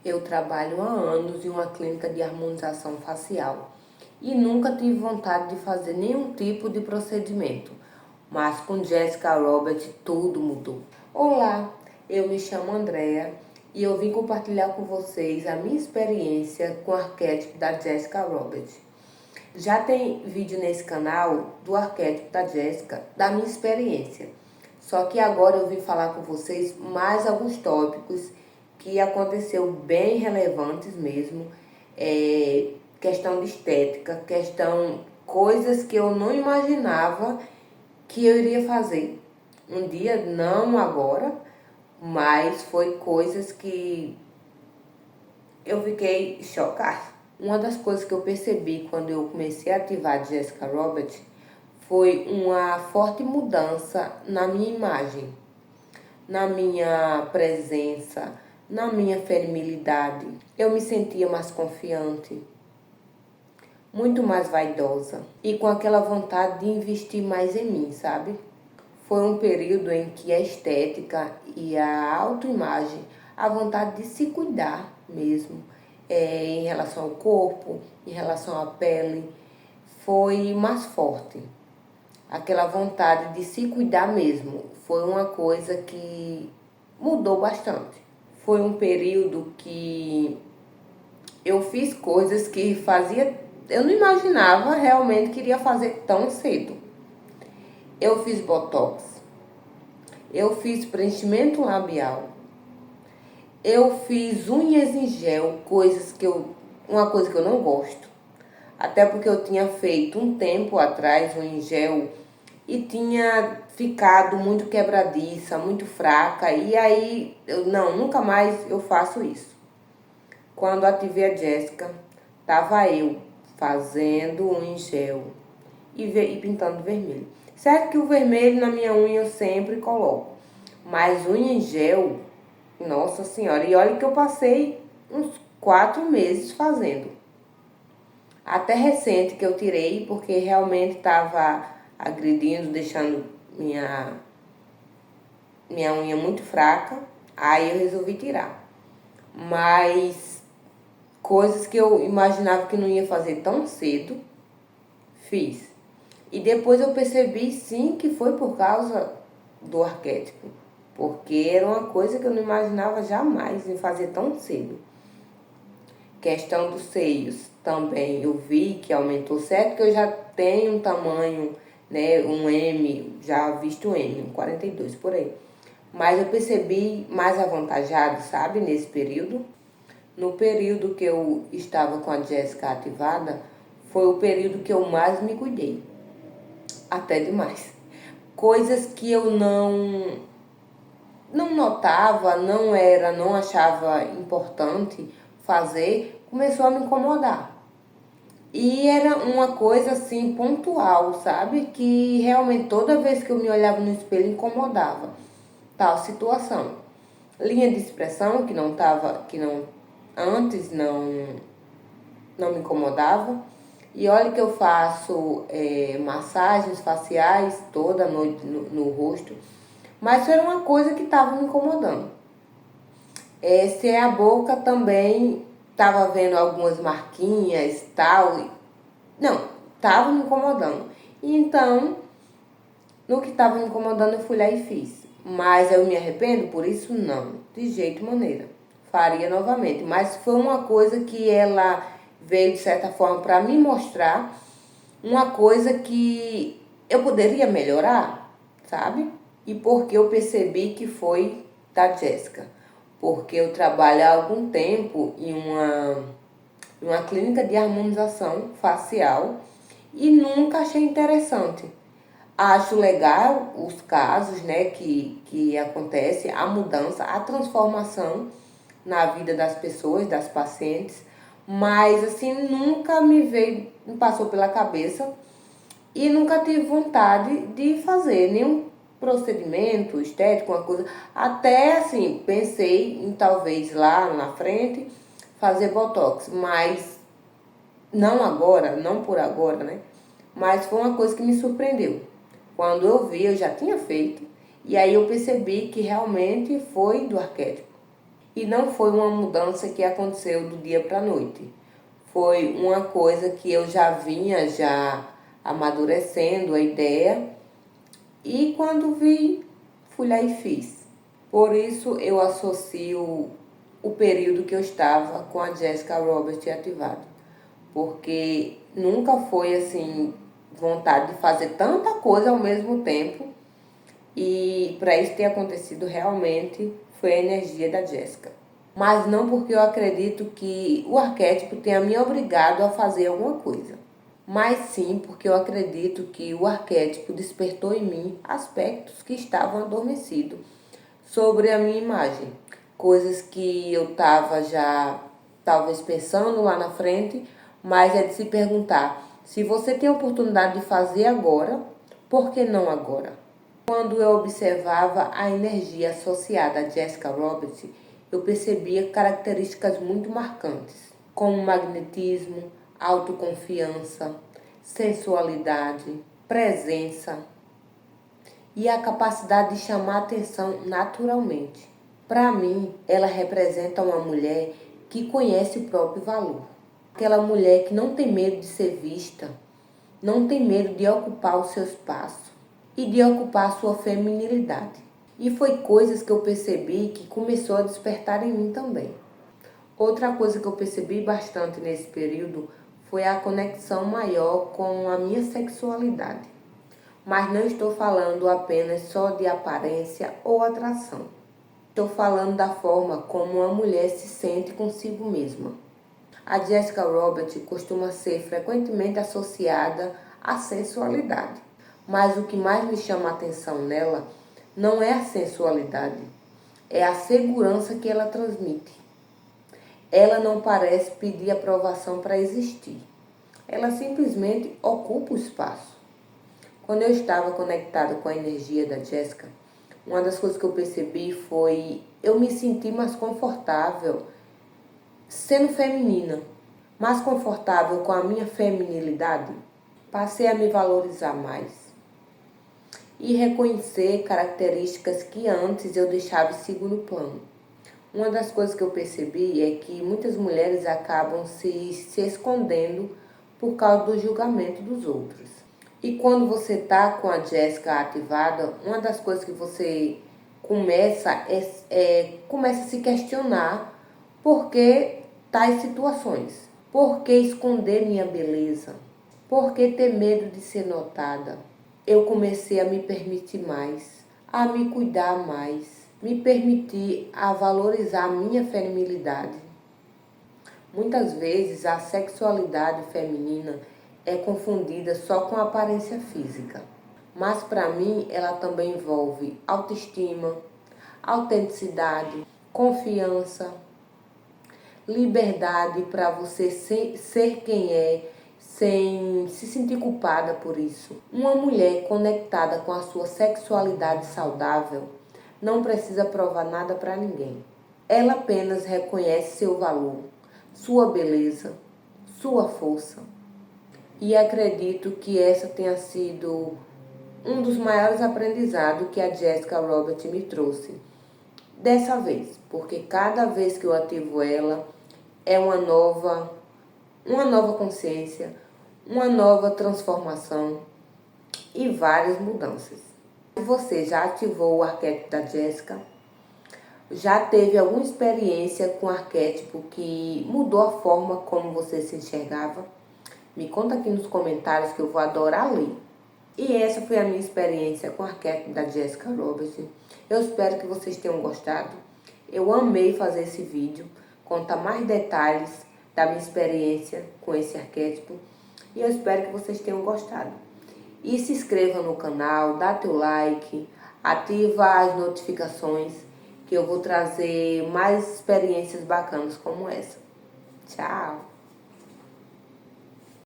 Eu trabalho há anos em uma clínica de harmonização facial e nunca tive vontade de fazer nenhum tipo de procedimento, mas com Jessica Robert tudo mudou. Olá, eu me chamo Andrea e eu vim compartilhar com vocês a minha experiência com o arquétipo da Jessica Robert. Já tem vídeo nesse canal do arquétipo da Jessica, da minha experiência. Só que agora eu vim falar com vocês mais alguns tópicos que aconteceu bem relevantes mesmo. Questão de estética, coisas que eu não imaginava que eu iria fazer. Um dia, não agora, mas foi coisas que eu fiquei chocada. Uma das coisas que eu percebi quando eu comecei a ativar Jessica Robert foi uma forte mudança na minha imagem, na minha presença, na minha feminilidade. Eu me sentia mais confiante, muito mais vaidosa e com aquela vontade de investir mais em mim, sabe? Foi um período em que a estética e a autoimagem, a vontade de se cuidar mesmo, em relação ao corpo, em relação à pele, foi mais forte. Aquela vontade de se cuidar mesmo foi uma coisa que mudou bastante. Foi um período que eu fiz coisas que eu não imaginava realmente que iria fazer tão cedo. Eu fiz botox, eu fiz preenchimento labial, eu fiz unhas em gel, uma coisa que eu não gosto. Até porque eu tinha feito um tempo atrás unha em gel e tinha ficado muito quebradiça, muito fraca. E aí, nunca mais eu faço isso. Quando ativei a Jessica, tava eu fazendo unha em gel e pintando vermelho. Certo que o vermelho na minha unha eu sempre coloco, mas unha em gel, nossa senhora, e olha que eu passei uns 4 meses fazendo. Até recente que eu tirei, porque realmente estava agredindo, deixando minha unha muito fraca, aí eu resolvi tirar. Mas coisas que eu imaginava que não ia fazer tão cedo, fiz. E depois eu percebi sim que foi por causa do arquétipo, porque era uma coisa que eu não imaginava jamais em fazer tão cedo. Questão dos seios também eu vi que aumentou, certo que eu já tenho um tamanho, né, um M, já visto M, um 42 por aí. Mas eu percebi mais avantajado, sabe, nesse período. No período que eu estava com a Jessica ativada, foi o período que eu mais me cuidei. Até demais. Coisas que eu não notava, não achava importante fazer, começou a me incomodar. E era uma coisa assim pontual, sabe? Que realmente toda vez que eu me olhava no espelho incomodava tal situação. Linha de expressão antes não me incomodava. E olha que eu faço massagens faciais toda noite no rosto, mas era uma coisa que estava me incomodando. Se a boca também estava vendo algumas marquinhas tal, não, estava me incomodando. Então, no que estava me incomodando eu fui lá e fiz. Mas eu me arrependo por isso? Não, de jeito e maneira. Faria novamente, mas foi uma coisa que ela veio de certa forma para me mostrar uma coisa que eu poderia melhorar, sabe? E porque eu percebi que foi da Jessica. Porque eu trabalho há algum tempo em uma clínica de harmonização facial e nunca achei interessante. Acho legal os casos, né, que acontece, a mudança, a transformação na vida das pessoas, das pacientes, mas assim, nunca me passou pela cabeça e nunca tive vontade de fazer nenhum procedimento estético, uma coisa. Até assim, pensei em talvez lá na frente fazer botox, mas não agora, não por agora, né? Mas foi uma coisa que me surpreendeu. Quando eu vi, eu já tinha feito, e aí eu percebi que realmente foi do arquétipo. E não foi uma mudança que aconteceu do dia para a noite. Foi uma coisa que eu já vinha amadurecendo a ideia e quando vi, fui lá e fiz. Por isso eu associo o período que eu estava com a Jessica Robert ativado. Porque nunca foi assim vontade de fazer tanta coisa ao mesmo tempo. E para isso ter acontecido realmente foi a energia da Jessica. Mas não porque eu acredito que o arquétipo tenha me obrigado a fazer alguma coisa. Mas sim porque eu acredito que o arquétipo despertou em mim aspectos que estavam adormecidos sobre a minha imagem. Coisas que eu estava já talvez pensando lá na frente, mas é de se perguntar, se você tem a oportunidade de fazer agora, por que não agora? Quando eu observava a energia associada a Jessica Roberts, eu percebia características muito marcantes, como magnetismo, autoconfiança, sensualidade, presença e a capacidade de chamar atenção naturalmente. Para mim, ela representa uma mulher que conhece o próprio valor. Aquela mulher que não tem medo de ser vista, não tem medo de ocupar o seu espaço e de ocupar a sua feminilidade. E foi coisas que eu percebi que começou a despertar em mim também. Outra coisa que eu percebi bastante nesse período foi a conexão maior com a minha sexualidade. Mas não estou falando apenas só de aparência ou atração. Estou falando da forma como uma mulher se sente consigo mesma. A Jessica Robert costuma ser frequentemente associada à sensualidade. Mas o que mais me chama a atenção nela não é a sensualidade, é a segurança que ela transmite. Ela não parece pedir aprovação para existir. Ela simplesmente ocupa o espaço. Quando eu estava conectada com a energia da Jessica, uma das coisas que eu percebi foi eu me sentir mais confortável sendo feminina, mais confortável com a minha feminilidade. Passei a me valorizar mais e reconhecer características que antes eu deixava em segundo plano. Uma das coisas que eu percebi é que muitas mulheres acabam se escondendo por causa do julgamento dos outros. E quando você está com a Jessica ativada, uma das coisas que você começa a se questionar por que tais situações. Por que esconder minha beleza? Por que ter medo de ser notada? Eu comecei a me permitir mais, a me cuidar mais, me permitir a valorizar a minha feminilidade. Muitas vezes a sexualidade feminina é confundida só com a aparência física, mas para mim ela também envolve autoestima, autenticidade, confiança, liberdade para você ser quem é, sem se sentir culpada por isso. Uma mulher conectada com a sua sexualidade saudável não precisa provar nada para ninguém. Ela apenas reconhece seu valor, sua beleza, sua força. E acredito que essa tenha sido um dos maiores aprendizados que a Jessica Robert me trouxe. Dessa vez, porque cada vez que eu ativo ela, é uma nova consciência, uma nova transformação e várias mudanças. Se você já ativou o arquétipo da Jessica, já teve alguma experiência com o arquétipo que mudou a forma como você se enxergava? Me conta aqui nos comentários que eu vou adorar ler. E essa foi a minha experiência com o arquétipo da Jessica Robert. Eu espero que vocês tenham gostado. Eu amei fazer esse vídeo, contar mais detalhes da minha experiência com esse arquétipo. E eu espero que vocês tenham gostado. E se inscreva no canal, dá teu like, ativa as notificações, que eu vou trazer mais experiências bacanas como essa. Tchau!